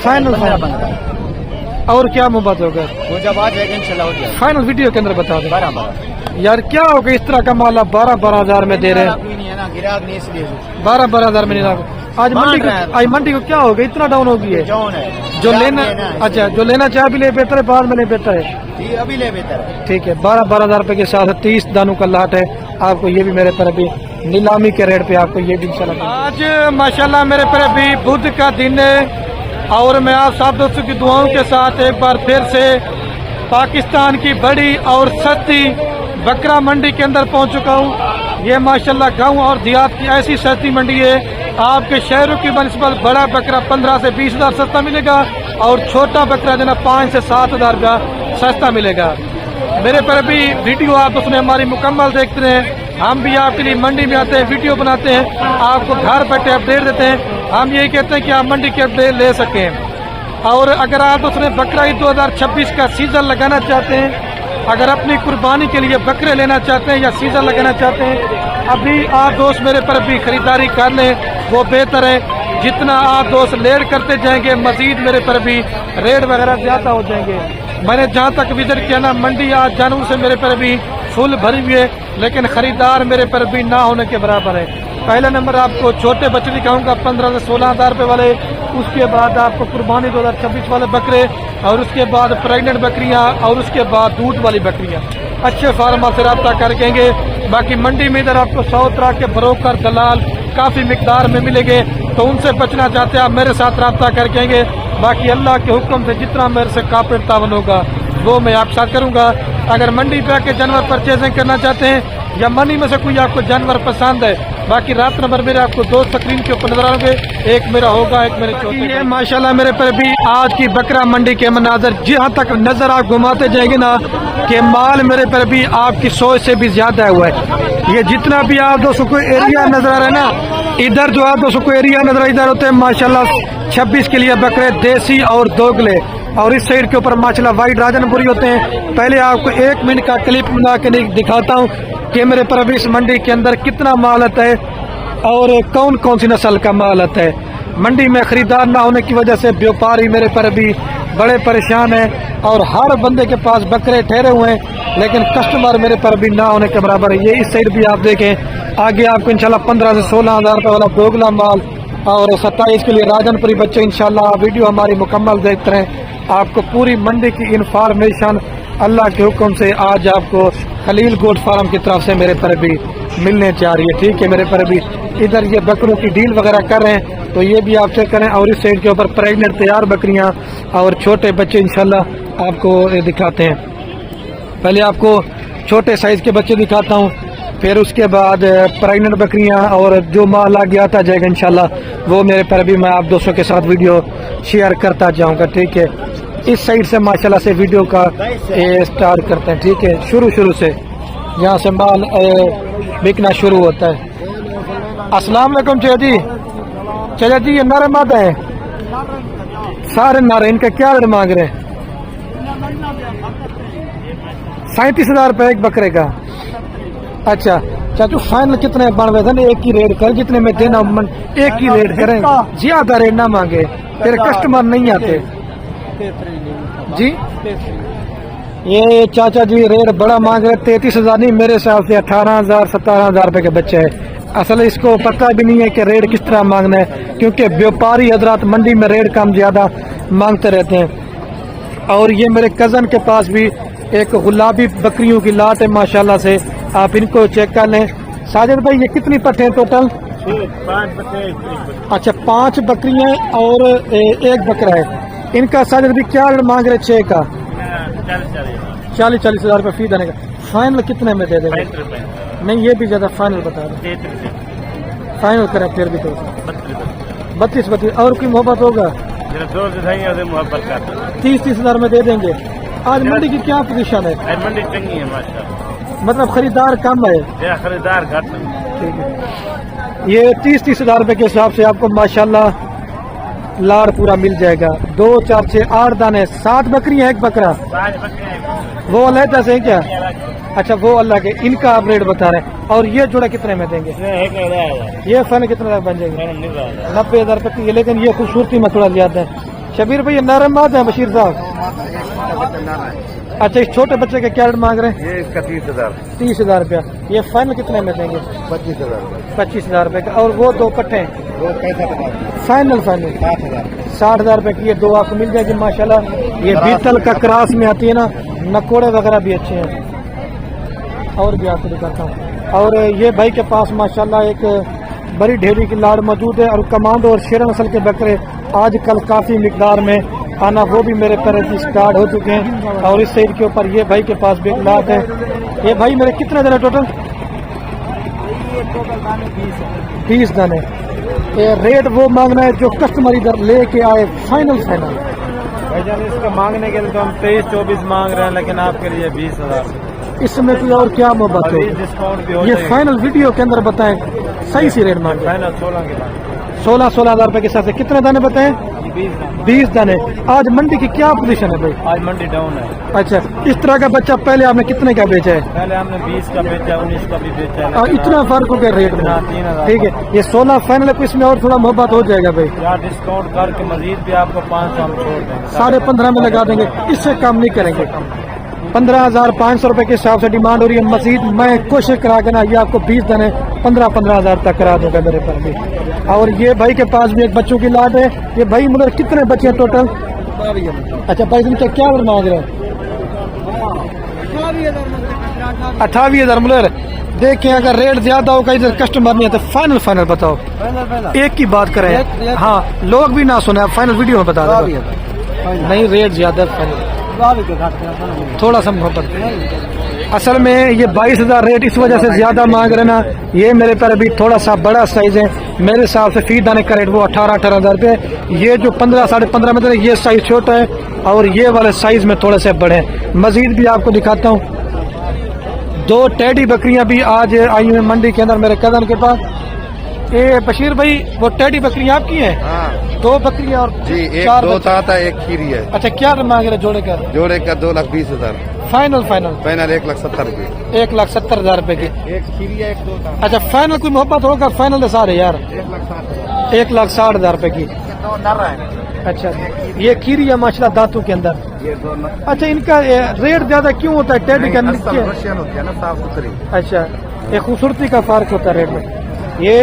Final और क्या मुहब्बत होगा वो जब आ जाएगा इंशाल्लाह हो जाएगा। फाइनल वीडियो के अंदर बता दो। बराबर यार क्या होगा इस तरह का माल 12-12 में दे रहे हैं। नहीं है ना, गिराक नहीं इसलिए 12-12 में नहीं रहा। आज मंडी को क्या होगा इतना डाउन हो गई है। जौन है जो लेना अच्छा जो लेना चाहे अभी ले बेहतर है, बाद में ले बेहतर है। ठीक, अभी ले बेहतर है। ठीक है 12-12 रुपए के साथ 30 दानों का लाट है। आपको ये भी मेरे पर अभी नीलामी के रेट पे आपको ये भी इंशाल्लाह। आज माशाल्लाह मेरे पर अभी बुध का दिन है और मैं आप सब दोस्तों की दुआओं के साथ एक बार फिर से पाकिस्तान की बड़ी और सस्ती बकरा मंडी के अंदर पहुंच चुका हूं। ये माशाल्लाह गांव और देहात की ऐसी सस्ती मंडी है। आपके शहरों की बनस्बत बड़ा बकरा 15 से 20 हजार सस्ता मिलेगा और छोटा बकरा जो ना 5 से 7 हजार रुपया सस्ता मिलेगा। मेरे पर अभी वीडियो आप उसमें हमारी मुकम्मल देखते हैं। हम भी आपके लिए मंडी में आते हैं, वीडियो बनाते हैं, आपको घर बैठे अपडेट देते हैं। हम यही कहते हैं कि आप मंडी के अपडेट ले सकें। और अगर आप उसमें बकरा ईद 2026 का सीजन लगाना चाहते हैं, अगर अपनी कुर्बानी के लिए बकरे लेना चाहते हैं या सीजन लगाना चाहते हैं, अभी आप दोस्त मेरे पर भी खरीदारी कर लें, वो बेहतर है। जितना आप दोस्त लेट करते जाएंगे मजीद मेरे पर भी रेट वगैरह ज्यादा हो जाएंगे। मैंने जहाँ तक विजिट किया ना, मंडी आज जानवर से मेरे पर भी फुल भरी हुई है, लेकिन खरीदार मेरे पर भी ना होने के बराबर है। पहला नंबर आपको छोटे बच्चे दिखाऊंगा 15 से 16 हजार रुपये वाले, उसके बाद आपको कुर्बानी 2026 वाले बकरे, और उसके बाद प्रेग्नेंट बकरियां, और उसके बाद दूध वाली बकरियां। अच्छे फार्मा से रब्ता करकेंगे। बाकी मंडी में इधर आपको 100 तरह के ब्रोकर दलाल काफी मिकदार में मिलेंगे, तो उनसे बचना चाहते हैं आप मेरे साथ रब्ता करकेंगे। बाकी अल्लाह के हुक्म से जितना मेरे से काबिल तावन होगा वो मैं आपके साथ करूंगा। अगर मंडी पे आके जानवर परचेजिंग करना चाहते हैं या मंडी में से कोई आपको जानवर पसंद है, बाकी रात नंबर मेरे आपको 2 स्क्रीन के ऊपर नजर आएंगे, एक मेरा होगा एक मेरे छोटे। ये माशाल्लाह मेरे पर भी आज की बकरा मंडी के मनाजर जहाँ तक नजर आप घुमाते जाएंगे ना कि माल मेरे पर भी आपकी सोच से भी ज्यादा हुआ है। ये जितना भी आप दोस्तों को एरिया नजर आ रहा है ना, इधर जो आप दोस्तों को एरिया नजर इधर होते हैं माशाल्लाह 26 के लिए बकरे देसी और दोगले, और इस साइड के ऊपर माशाल्लाह वाइट राजनपुरी होते हैं। पहले आपको 1 मिनट का क्लिप बना के दिखाता हूँ कि मेरे पर अभी इस मंडी के अंदर कितना माल आता है और कौन कौन सी नस्ल का माल आता है। मंडी में खरीदार ना होने की वजह से व्यापारी मेरे पर अभी बड़े परेशान हैं और हर बंदे के पास बकरे ठहरे हुए हैं, लेकिन कस्टमर मेरे पर भी ना होने के बराबर है। ये इस साइड भी आप देखें, आगे आपको इंशाल्लाह 15 से 16 हजार रुपये वाला दोगला माल और 27 के लिए राजनपुरी बच्चे। इंशाल्लाह वीडियो हमारी मुकम्मल देखते रहें, आपको पूरी मंडी की इंफॉर्मेशन अल्लाह के हुक्म से आज आपको खलील गोट फार्म की तरफ से मेरे पर भी मिलने जा रही है। ठीक है, मेरे पर भी इधर ये बकरों की डील वगैरह कर रहे हैं, तो ये भी आप चेक करें। और इस साइड के ऊपर प्रेग्नेंट तैयार बकरियां और छोटे बच्चे इंशाल्लाह आपको दिखाते हैं। पहले आपको छोटे साइज के बच्चे दिखाता हूँ, फिर उसके बाद प्रेग्नेंट बकरियां और जो माल आगे आता जाएगा इंशाल्लाह वो मेरे पर भी मैं आप दोस्तों के साथ वीडियो शेयर करता जाऊंगा। ठीक है, इस साइड से माशाल्लाह से वीडियो का स्टार्ट करते हैं। ठीक है, शुरू से यहाँ से माल बिकना शुरू होता है। अस्सलाम वालेकुम चचा जी। चचा जी ये नर मादा है, सारे नर, इनका क्या रेट मांग रहे हैं? 37 हजार रुपये एक बकरे का। अच्छा चाचू फाइनल कितने बनवे थे? एक ही रेट कर, जितने में देना एक ही रेट करें, ज्यादा रेट ना मांगे, फिर कस्टमर नहीं आते जी। ये चाचा जी रेट बड़ा मांग रहे, 33 हजार नहीं, मेरे हिसाब से 18 हजार 17 हजार रुपए के बच्चे है। असल इसको पता भी नहीं है कि रेट किस तरह मांगना है, क्योंकि व्यापारी हजरात मंडी में रेट कम ज्यादा मांगते रहते हैं। और ये मेरे कजन के पास भी एक गुलाबी बकरियों की लाट है माशाल्लाह से, आप इनको चेक कर लें। साजिद भाई ये कितनी पट्टे हैं टोटल? 5 बकरे। अच्छा 5 बकरियां और एक बकरा है। इनका साजिद भी क्या मांग रहे? 6 का 40 हजार रुपये फी देने का। फाइनल कितने में दे देंगे? नहीं ये भी ज्यादा, फाइनल बता रहे, फाइनल करें फिर भी तो 32 और कोई मोहब्बत होगा? 30 हजार में दे देंगे। आज मंडी की क्या पोजीशन है? मंडी चंगी है माशाल्लाह, मतलब खरीदार कम है, खरीदार घट है। ठीक है, ये 30 हजार रुपए के हिसाब से आपको माशाल्लाह लाड़ पूरा मिल जाएगा। 2 4 6 8 दाने, 7 बकरियां, एक बकरा, 5 बच्चे हैं। वो अलग से क्या? अच्छा वो अल्लाह के, इनका आप रेट बता रहे हैं। और ये जोड़ा कितने में देंगे? ये फन कितने तक बन जाएंगे? 90,000 रुपये की, लेकिन ये खूबसूरती में थोड़ा ज्यादा है। शबीर भाई ये नरम बात है बशीर साहब। अच्छा इस छोटे बच्चे के क्या रेट मांग रहे हैं? ये इसका 30,000। 30,000 रुपया। ये फाइनल कितने में देंगे? 25,000। 25,000 रुपये का। और वो 2 पट्टे वो कैसा बता? फाइनल 60,000 रुपए की ये 2 आपको मिल जाएगी माशाल्लाह। ये बीतल का क्रास में आती है ना, नकोड़े वगैरह भी अच्छे हैं। और भी आपको दिखाता हूँ। और ये भाई के पास माशाल्लाह एक बड़ी ढेरी की लाड़ मौजूद है। और कमांडो और शेर नस्ल के बकरे आजकल काफ़ी मिकदार में आना वो भी मेरे तरह की स्टार्ट हो चुके हैं। और इस साइड के ऊपर ये भाई के पास भी एक लाट है। ये भाई मेरे कितने दाने टोटल? 20 दाने। ये रेट वो मांगना है जो कस्टमर इधर लेके आए, फाइनल भाईजान इसका मांगने के लिए तो हम 23-24 मांग रहे हैं, लेकिन आपके लिए 20,000। इसमें कोई और क्या मोहब्बत हो? डिस्काउंट भी हो ये फाइनल वीडियो के अंदर बताएं, सही सी रेट मांगे। फाइनल 16 के बाद 16,000 रुपए के साथ। कितने दाने बताएं? 20 दाने। आज मंडी की क्या पोजीशन है भाई? आज मंडी डाउन है। अच्छा इस तरह का बच्चा पहले आपने कितने का बेचा है? पहले हमने 20 का बेचा, 19 का भी बेचा है। इतना फर्क हो गया रेट में? 3,000। ठीक है ये 16 फाइनल है, इसमें और थोड़ा मोहब्बत हो जाएगा भाई। यार डिस्काउंट करके मजीद भी आपको 500 हम छोड़ देंगे। 15.5 में लगा देंगे, इससे कम नहीं करेंगे। 15,500 रुपए के हिसाब से डिमांड हो रही है। मजीद मैं कोशिश करा के ना ये आपको 20 दाने 15,000 तक करा दूंगा मेरे पर भी। और ये भाई के पास भी एक बच्चों की लाट है। ये भाई मतलब कितने बच्चे हैं टोटल? अच्छा भाई तुम क्या मांग रहे हैं? 28,000 मुलर। देखें अगर रेट ज्यादा होगा, इधर कस्टमर नहीं है तो फाइनल बताओ। एक की बात करें, हाँ लोग भी ना सुने, फाइनल वीडियो में बता दो। नहीं रेट ज्यादा, फाइनल थोड़ा सा मोहब्बत। असल में ये 22,000 रेट इस वजह से ज्यादा मांग रहे ना, ये मेरे पर अभी थोड़ा सा बड़ा साइज है। मेरे हिसाब से फी दाने का रेट वो 18,000 रुपये। ये जो 15 साढ़े 15 में ये साइज छोटा है और ये वाले साइज में थोड़े से बड़े हैं। मजीद भी आपको दिखाता हूँ। 2 टेडी बकरियां भी आज आई हुई मंडी के अंदर मेरे कजन के पास। ये बशीर भाई वो टेडी बकरियां आपकी हैं? हाँ। 2 बकरियां और जी, एक 4 दो था, एक खीरी है। अच्छा क्या मांग रहे जोड़े का? जोड़े का 2,20,000। फाइनल 1,70,000 रुपये। 1,70,000 रुपए की। एक खीरी है, एक दो था। अच्छा फाइनल कोई मोहब्बत होगा? फाइनल है सारे यार 1,60,000। 1,60,000 रुपए की। अच्छा ये खीरी है माशाल्लाह दांतों के अंदर। ये दोनों। अच्छा इनका रेट ज्यादा क्यों होता है? टेडी का रशियन होती है ना, साफ सुथरी। अच्छा ये खूबसूरती का फर्क होता है रेट में। ये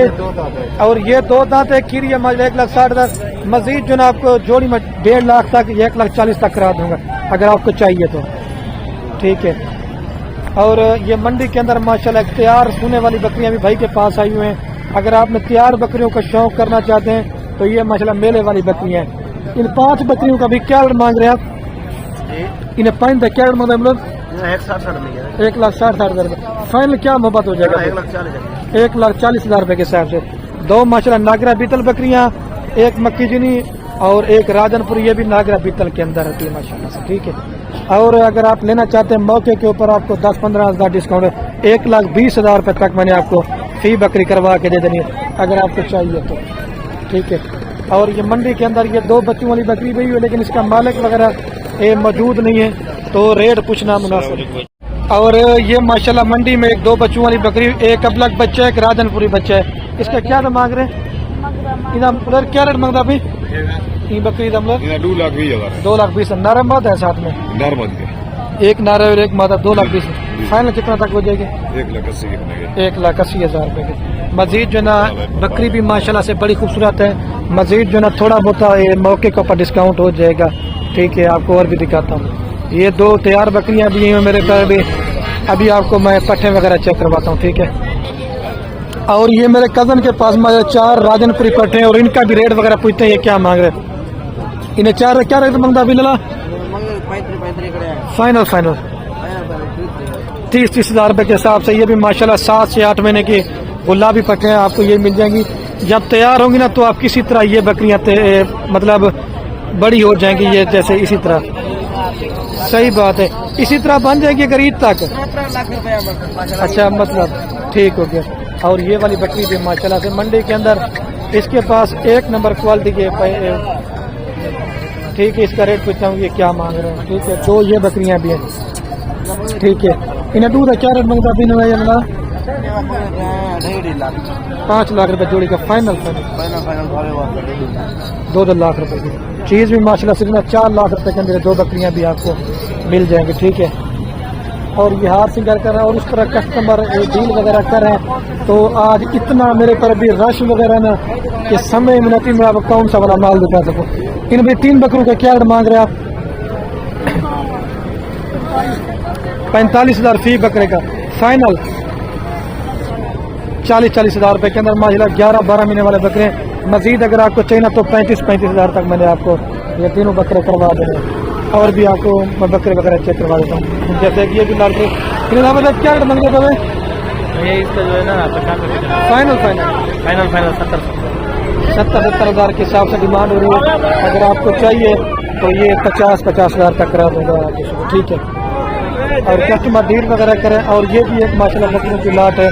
और ये 2 दांत है खीरी है माशाल्लाह 1,60,000। मजीद जो ना आपको जोड़ी में 1.5 लाख तक, 1,40,000 तक करा दूंगा अगर आपको चाहिए तो। ठीक है। और ये मंडी के अंदर माशाल्लाह तैयार सोने वाली बकरियां भी भाई के पास आई हुई हैं। अगर आपने तैयार बकरियों का शौक करना चाहते हैं तो ये माशाल्लाह मेले वाली बकरियां हैं। इन 5 बकरियों का भी क्या रेट मांग रहे हैं आप? इन्हें 5 क्या रेट मांग रहे हैं? 1,60,000 रुपये। फाइनल क्या मोहब्बत हो जाएगा? 1,40,000 रुपये के हिसाब से। 2 माशाल्लाह नागरा बीतल बकरियां, एक मक्की जिनी और एक राजनपुर, ये भी नागरा बीतल के अंदर होती है माशाल्लाह से। ठीक है। और अगर आप लेना चाहते हैं मौके के ऊपर आपको 10-15 हज़ार डिस्काउंट है। 1,20,000 रुपये तक मैंने आपको फी बकरी करवा के दे देनी है अगर आपको चाहिए तो। ठीक है। और ये मंडी के अंदर ये 2 बच्चों वाली बकरी भी है, लेकिन इसका मालिक वगैरह ये मौजूद नहीं है तो रेट कुछ ना मुनासिब। और ये माशाल्लाह मंडी में एक 2 बच्चों वाली बकरी, एक अबलग बच्चा है, एक राजनपुरी बच्चा है। इसका क्या रेट मांग रहे हैं? इधर क्या रेट मांगता अभी बकरी? 2,20,000। नरम बात है साथ में, एक नारा और एक मादा 2,20,000। फाइनल कितना तक हो जाएगी? 1,80,000 रुपए की। मजीद जो ना बकरी भी माशाल्लाह से बड़ी खूबसूरत है। मजीद जो ना थोड़ा बहुत मौके के ऊपर डिस्काउंट हो जाएगा। ठीक है। आपको और भी दिखाता हूँ। ये 2 तैयार बकरियां भी हैं मेरे पास भी। अभी आपको मैं पट्टे वगैरह चेक करवाता हूँ। ठीक है। और ये मेरे कजन के पास 4 राजनपुरी पट्टे हैं और इनका भी रेट वगैरह पूछते हैं ये क्या मांग रहे हैं। इन्हें 4 क्या रेट मांगता अभी? लला फाइनल 30,000 रुपए के हिसाब से। ये भी माशाल्लाह 7 से 8 महीने की गुलाबी पट्टे हैं, आपको ये मिल जाएंगी। जब तैयार होंगी ना तो आप किसी तरह ये बकरियां मतलब बड़ी हो जाएंगी, ये जैसे इसी तरह। सही बात है, इसी तरह बन जाएगी अगर ईद तक। अच्छा मतलब ठीक हो गया। और ये वाली बकरी भी माशाल्लाह से मंडी के अंदर इसके पास एक नंबर क्वालिटी के ठीक है। इसका रेट पूछता हूँ ये क्या मांग रहे हैं। ठीक है, दो ये बकरियां भी हैं। ठीक है, इन्हें दूध क्या रेट मांगता अभी ना 5 लाख रुपए जोड़ी का फाइनल 2 लाख रुपए की चीज़ भी माशाल्लाह सिर्फ 4 लाख रुपए के अंदर दो बकरियां भी आपको मिल जाएंगी। ठीक है, और ये हाथ सिंगार कर रहे हैं और उस तरह कस्टमर डील वगैरह कर रहे हैं। तो आज इतना मेरे पर भी रश वगैरह ना कि समय मिनटी में आप कौन सा वाला माल दिखा सकूँ। इन भाई 3 बकरों का क्या रेट मांग रहे हैं आप? 45,000 फी बकरे का फाइनल 40,000 रुपए के अंदर माशाल्लाह 11-12 महीने वाले बकरे। मजीद अगर आपको चाहिए ना तो 35,000 तक मैंने आपको ये तीनों बकरे करवा देने और भी आपको मैं बकरे वगैरह चेक करवा देता हूँ। जैसे कि ये भी लाल क्या रेट मांग रहे थे? ये इसका जो है ना फाइनल 70 हज़ार के हिसाब से डिमांड हो रही है। अगर आपको चाहिए तो ये 50,000 तक करा दूंगा आपको। ठीक है, और कस्टमर डील वगैरह करें। और ये भी एक माशाल्लाह बकरियों की लाट है।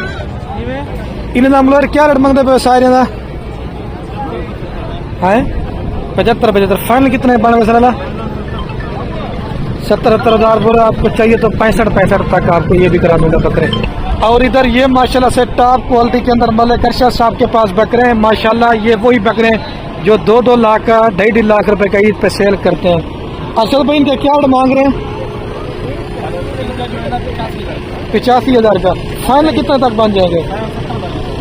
इन्हें नाम क्या रेट मांगते पे सारे हैं 75 फाइनल कितने 92 70 हज़ार बोला आपको चाहिए तो 65 तक आपको ये भी करा दूंगा बकरे। और इधर ये माशाल्लाह से टॉप क्वालिटी के अंदर मलिक अरशद साहब के पास बकरे हैं। माशाल्लाह ये वही बकरे हैं जो 2-2 लाख का 2.5 लाख रुपए का ईद पे सेल करते हैं। असल भाई इनके क्या मांग रहे हैं? 85,000 का फाइनल कितने तक बन जाएंगे?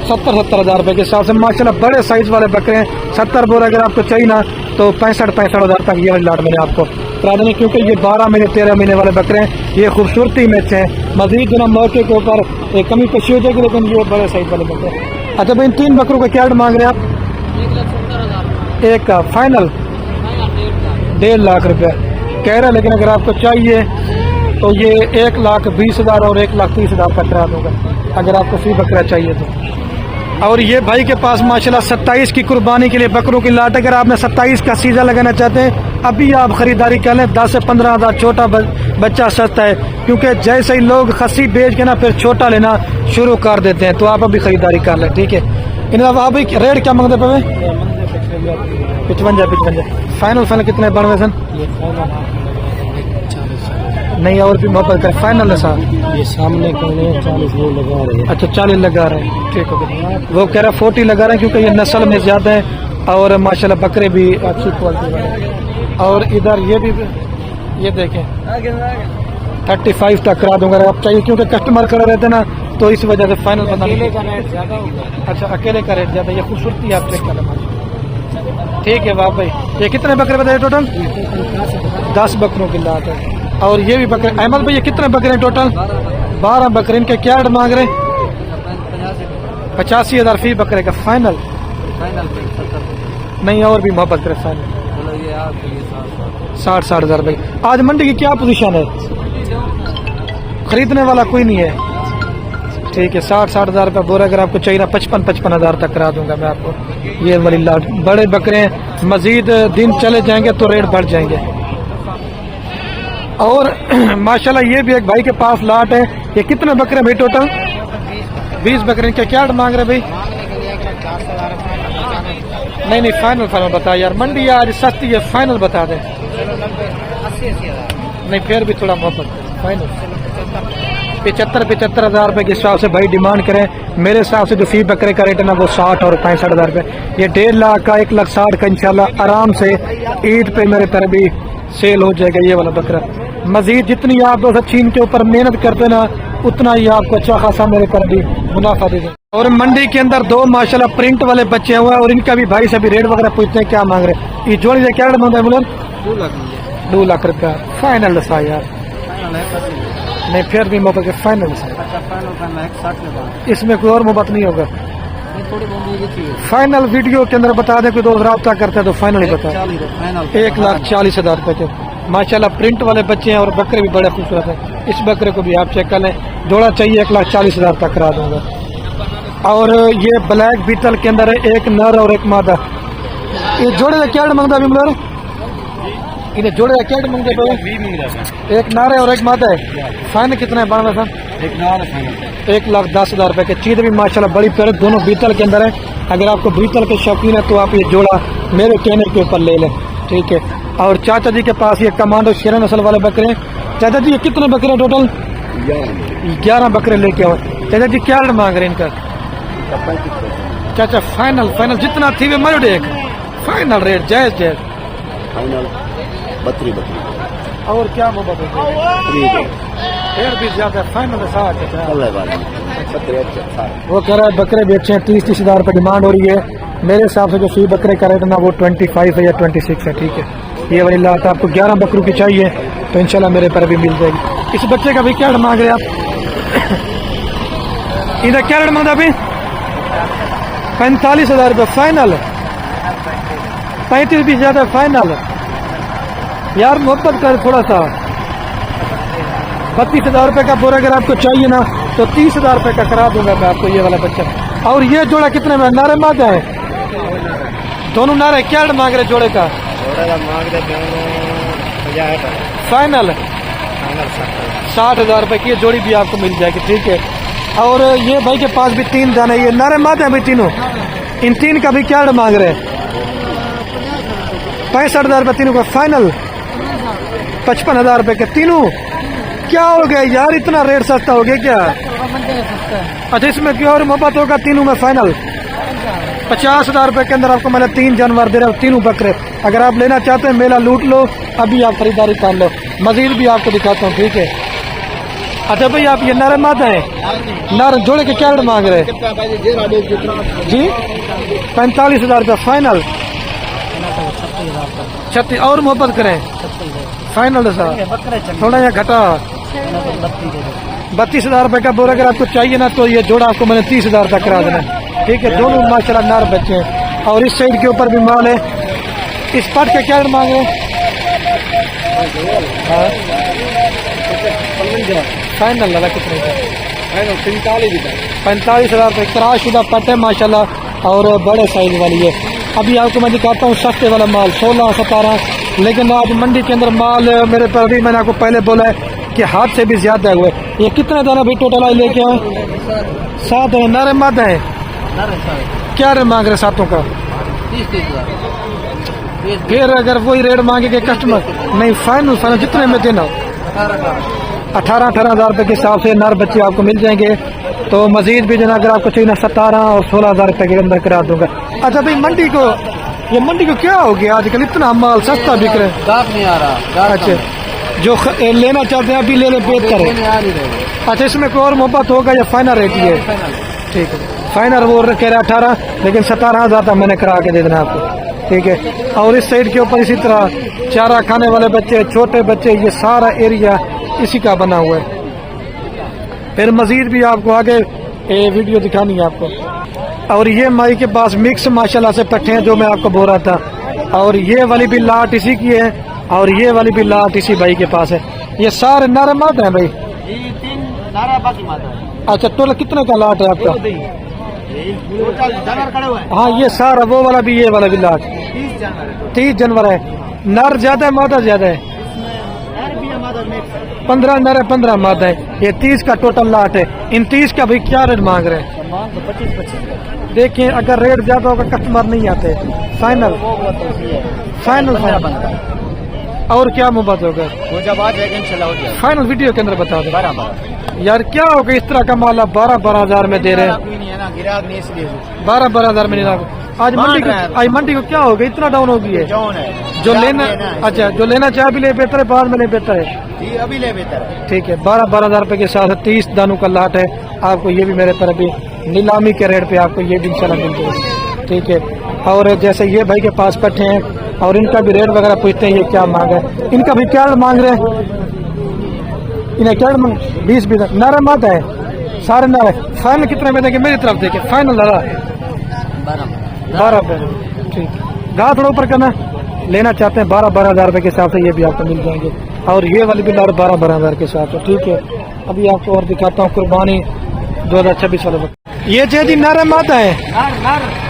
70 हज़ार रुपए के हिसाब से माशाल्लाह बड़े साइज वाले बकरे हैं। 70 बोल अगर आपको चाहिए ना तो 65 हज़ार तक ये लाट मैंने आपको करा देंगे, क्योंकि ये 12 महीने 13 महीने वाले बकरे हैं। ये खूबसूरती में हैं। मजीद जो मौके के ऊपर कमी पेशी हो जाएगी, लेकिन ये बड़े साइज वाले बकरे हैं। अच्छा भाई इन 3 बकरों का क्या मांग रहे हैं आप? एक का फाइनल 1.5 लाख रुपये कह रहे हैं, लेकिन अगर आपको चाहिए तो ये 1,20,000 और 1,30,000 तक करा दूंगा अगर आपको फी बकरा चाहिए तो। और ये भाई के पास माशाल्लाह 27 की कुर्बानी के लिए बकरों की लाट। अगर आपने 27 का सीज़ा लगाना चाहते हैं अभी आप खरीदारी कर लें। 10 से 15 हज़ार छोटा बच्चा सस्ता है, क्योंकि जैसे ही लोग खस्सी बेच के ना फिर छोटा लेना शुरू कर देते हैं। तो आप अभी खरीदारी कर लें। ठीक है, इन आप रेट क्या मांगते पे? 55 फाइनल कितने बनवे सन? नहीं और भी मोहब्बत कर फाइनल है साहब। ये सामने 40 वो लगा रहे हैं। अच्छा 40 लगा रहे हैं। ठीक है, वो कह रहा 40 लगा रहे हैं क्योंकि ये नस्ल में ज़्यादा है और माशाल्लाह बकरे भी अच्छी क्वालिटी वाले। और इधर ये भी ये देखें 35 तक करा दूंगा आप चाहिए, क्योंकि कस्टमर खड़े रहते ना तो इस वजह से फाइनल बता। अकेले का रेट ज़्यादा होगा। अच्छा अकेले का रेट ज़्यादा, ये खूबसूरती आप चेक करें। ठीक है वाह भाई, ये कितने बकरे बताए टोटल? 10 बकरों की लाट है। और ये भी बकरे अहमद भाई ये कितने बकरे हैं टोटल? 12 बकरे। इनके क्या रेट मांग रहे? 85,000 फी बकरे का फाइनल नहीं और भी मोहब्बत करे फाइनल 60 हज़ार रुपये। आज मंडी की क्या पोजीशन है? खरीदने वाला कोई नहीं है। ठीक है, 60 हज़ार रुपये बोरा अगर आपको चाहिए ना 55 हज़ार तक करा दूंगा मैं आपको। ये वाली लाट बड़े बकरे हैं, मजीद दिन चले जाएंगे तो रेट बढ़ जाएंगे। और माशाल्लाह ये भी एक भाई के पास लाट है। ये कितने बकरे भाई टोटल? 20 बकरे। इनके क्या मांग रहे भाई? नहीं फाइनल बता यार, मंडी आज सस्ती है, फाइनल बता दें। नहीं फिर भी थोड़ा मोहब्बत फाइनल 75 हज़ार रुपये के हिसाब से भाई डिमांड करें। मेरे हिसाब से जो फी बकरे का रेट है ना वो 60 और 65 हज़ार रुपये। ये 1.5 लाख का 1,60,000 का इंशाल्लाह आराम से ईद पे मेरे तरह भी सेल हो जाएगा ये वाला बकरा। मजीद जितनी आप 2 छीन के ऊपर मेहनत करते ना उतना ही आपको अच्छा खासा मेरे पर भी मुनाफा दे दें। और मंडी के अंदर 2 माशाल्लाह प्रिंट वाले बच्चे हुए हैं और इनका भी भाई से भी रेट वगैरह पूछते हैं क्या मांग रहे हैं। ये जोड़ी से क्या रेट मांग रहे हैं? 2 लाख रुपया फाइनल सा यार। नहीं फिर भी मोहब्बत फाइनल सा, इसमें कोई और मोहब्बत नहीं होगा। फाइनल वीडियो के अंदर बता दें कोई दोस्त रब्ता करता है तो फाइनल ही बता। 1,40,000 रुपये के माशाल्लाह प्रिंट वाले बच्चे हैं और बकरे भी बड़े खूबसूरत हैं। इस बकरे को भी आप चेक कर लें। जोड़ा चाहिए 1,40,000 तक करा दूंगा। और ये ब्लैक बीटल के अंदर है, एक नर और एक मादा। ये जोड़े का क्या मांगता है अभी? इन्हें जोड़े का क्या मांगते हैं? एक नार है और एक मादा है। फाइनल कितना है? 12 सर 1,10,000 रुपये के। चीज भी माशाल्लाह बड़ी प्यारी, दोनों बीतल के अंदर है। अगर आपको बीतल के शौकीन है तो आप ये जोड़ा मेरे कहने के ऊपर ले लें, ठीक है। और चाचा जी के पास ये कमांडो शेर नस्ल वाले बकरे हैं। चाचा जी ये कितने बकरे टोटल? 11 बकरे लेके आओ। चाचा जी क्या रेट मांग रहे हैं इनका? चाचा फाइनल जितना थी वे मरो एक फाइनल रेट जायज जायज फाइनल 32 और क्या मोहब्बत है फिर भी ज्यादा फाइनल 60 वो कह रहा है बकरे बेचे हैं 30 हज़ार रुपये डिमांड हो रही है। मेरे हिसाब से जो सुई बकरे का रेट ना वो 25 है या 26 है, ठीक है। ये वाली लाट आपको 11 बकरों की चाहिए तो इंशाल्लाह मेरे पर भी मिल जाएगी। इस बच्चे का भी क्या रेट मांग रहे आप? इधर क्या रेट मांगा अभी? 45 हज़ार रुपये फाइनल, 35 भी ज्यादा फाइनल। यार मोहब्बत कर थोड़ा सा। 32 हज़ार रुपये का बोरा अगर आपको चाहिए ना तो 30 हज़ार रुपये का करा दूंगा मैं आपको ये वाला बच्चा। और ये जोड़ा कितने में? नारे मादा है दोनों नारे। क्या मांग रहे जोड़े का? फाइनल 60 हज़ार रुपये की जोड़ी भी आपको मिल जाएगी, ठीक है। और ये भाई के पास भी 3 दाने ये नारे मादा है भाई तीनों। इन 3 का भी क्या मांग रहे? 65 हज़ार रुपये तीनों का फाइनल। 55 हज़ार रुपये के तीनों। क्या हो गया यार इतना रेट सस्ता हो गया क्या? अच्छा इसमें क्या और मोहब्बत होगा? तीनों में फाइनल 50 हज़ार रुपये के अंदर आपको मैंने 3 जानवर दे रहा हूँ, तीनों बकरे। अगर आप लेना चाहते हैं मेला लूट लो, अभी आप खरीदारी कर लो। मजीद भी आपको दिखाता हूँ, ठीक है। अच्छा भाई आप ये नर मादा है, नर जोड़े के क्या रेट मांग रहे जी? 45 हज़ार रुपये फाइनल। 36 और मोहब्बत करें फाइनल थोड़ा या घटा। 32 हज़ार रुपये का बोरा अगर आपको चाहिए ना तो ये जोड़ा आपको मैंने 30 हज़ार तक करा देना, ठीक है। दोनों माशाल्लाह नार बच्चे हैं। और इस साइड के ऊपर भी माल है। इस पट के क्या मांग रहे? फाइनल लगा कितने का? 45 हज़ार रुपये क्रॉस शुदा पट है माशाल्लाह और बड़े साइज वाली है। अभी आपको मैं दिखाता हूँ सस्ते वाला माल 16-17। लेकिन आज मंडी के अंदर माल मेरे पर अभी मैंने आपको पहले बोला है कि हाथ से भी ज्यादा हुए। ये कितना दाना भाई टोटल आई लेके आए? 7 है। नारे मादा है क्या रेट मांग रहे सातों का? 30 फिर अगर वही रेट मांगे कस्टमर नहीं फाइनल जितने में देना 18 हज़ार रुपये के हिसाब से नर बच्चे आपको मिल जाएंगे। तो मजीद भी देना अगर आपको चाहिए ना 17 और 16 हज़ार रुपये के अंदर करा दूंगा। अच्छा भाई मंडी को क्या हो गया आजकल इतना माल सस्ता बिक रहा है? नहीं आ रहा। अच्छा जो लेना चाहते हैं अभी ले ले बेहतर है। अच्छा इसमें कोई और मोहब्बत होगा या फाइनल रेट ही है? ठीक है फाइनल वो कह रहा 18 लेकिन 17 हज़ार तक मैंने करा के दे देना आपको, ठीक है। और इस साइड के ऊपर इसी तरह चारा खाने वाले बच्चे, छोटे बच्चे, ये सारा एरिया इसी का बना हुआ है। फिर मजीद भी आपको आगे वीडियो दिखानी है आपको। और ये माई के पास मिक्स माशाल्लाह से पट्टे हैं जो मैं आपको बोल रहा था। और ये वाली भी लाट इसी की है और ये वाली भी लाट इसी भाई के पास है। ये सारे नारे मादा है भाई? 3 नारा बाकी मादा है। अच्छा टोटल कितने का लाट है आपका? हाँ ये सारा वो वाला भी ये वाला भी लाट 30 जानवर है। नर ज्यादा है मादा ज्यादा है? 15 नर है 15 मादा है। ये 30 का टोटल लाट है। इन 30 का भी क्या रेट मांग रहे हैं? 25। देखिए अगर रेट ज्यादा होगा कस्टमर नहीं आते। फाइनल और क्या मुबाद होगा? फाइनल वीडियो के अंदर बता दो यार क्या होगा। इस तरह का माल आप 12 हज़ार में दे रहे हैं। 12 हज़ार में नहीं। आज मंडी को क्या होगा इतना डाउन हो गई है? जो लेना अच्छा जो लेना चाहे अभी ले बेहतर है, बाद में ले बेहतर है? अभी ले बेहतर है, ठीक है। 12 हज़ार रुपये के साथ 30 दानों का लाट है। आपको ये भी मेरे पर अभी नीलामी के रेट पे आपको ये भी इंशाल्लाह मिल जाएगी, ठीक है। और जैसे ये भाई के पास पट्टे हैं और इनका भी रेट वगैरह पूछते हैं ये क्या मांग है। इनका भी क्या मांग रहे हैं? इन्हें क्या मांग? 20 नारा मादा है सारे नारे। फाइनल कितने में देंगे? मेरी तरफ देखे फाइनल लगा 12 रुपये, ठीक। गा थोड़ा ऊपर करना। लेना चाहते हैं 12 हज़ार रुपये के हिसाब से ये भी आपको मिल जाएंगे। और ये वाली भी लाट 12 हज़ार के साथ है, ठीक है। अभी आपको और दिखाता हूँ कुर्बानी 2026 वाले। ये जी नारे माता है।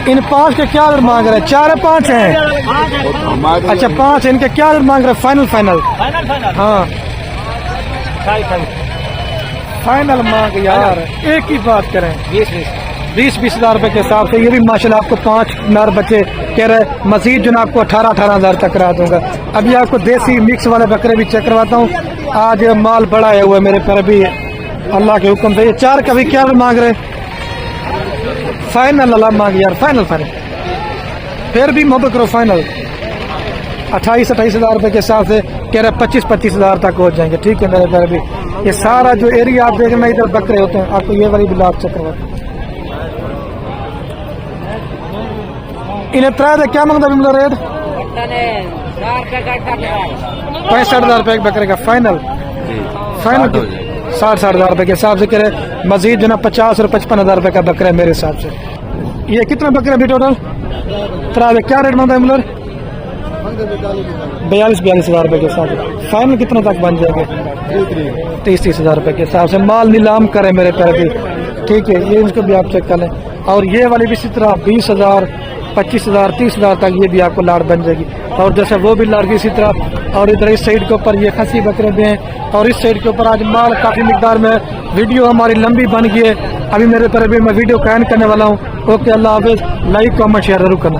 इन 5 के क्या मांग रहे हैं? 4 है 5 है? अच्छा 5 है। इनके क्या मांग रहे हैं? फाइनल हाँ फाइनल मांग यार एक ही बात करें। 20-20 हज़ार रुपये के हिसाब से। ये भी माशाल्लाह आपको 5 नर बच्चे कह रहे, मजीद जो ना आपको 18-18 हज़ार तक करा दूंगा। अभी आपको देसी मिक्स वाले बकरे भी चेक करवाता हूँ। आज माल बड़ा आया हुआ है मेरे पर अभी अल्लाह के हुक्म से। ये 4 का भी क्या मांग रहे? फाइनल अल्लाह मांग यार, फाइनल फिर भी मोहब्बत करो, फाइनल 28-28 हज़ार रुपये के हिसाब से कह रहे 25-25 हज़ार तक हो जाएंगे। ठीक है मेरे पर भी। ये सारा जो एरिया आप देख रहे हैं इधर बकरे होते हैं। आपको ये वाली भी लाभ चेक करवाता हूँ। इन्हें त्राय क्या मांगता भी रेट? 65 हज़ार रुपये एक बकरे का फाइनल 60 हज़ार रुपये के हिसाब से कह रहे। मजीद जो ना 50 और 55 हज़ार रुपये का बकरा है मेरे हिसाब से। ये कितना बकरे अभी टोटल? त्राय क्या रेट मांगता है 42-42 हज़ार रुपये के हिसाब से। फाइनल कितना तक बन जाएंगे? 30-30 हज़ार रुपये के हिसाब से माल नीलाम करें मेरे पैर भी। ठीक है, ये इसको भी आप चेक कर लें। और ये वाली भी इसी तरह 20 हज़ार 25 हज़ार 30 हज़ार तक ये भी आपको लाड़ बन जाएगी। और जैसे वो भी लाड़ की इसी तरह। और इधर इस साइड के ऊपर ये खसी बकरे भी हैं। और इस साइड के ऊपर आज माल काफ़ी मिकदार में। वीडियो हमारी लंबी बन गई है। अभी मेरे तरफ भी मैं वीडियो का एंड करने वाला हूँ। ओके, अल्लाह हाफिज़। लाइक कमेंट शेयर जरूर करना।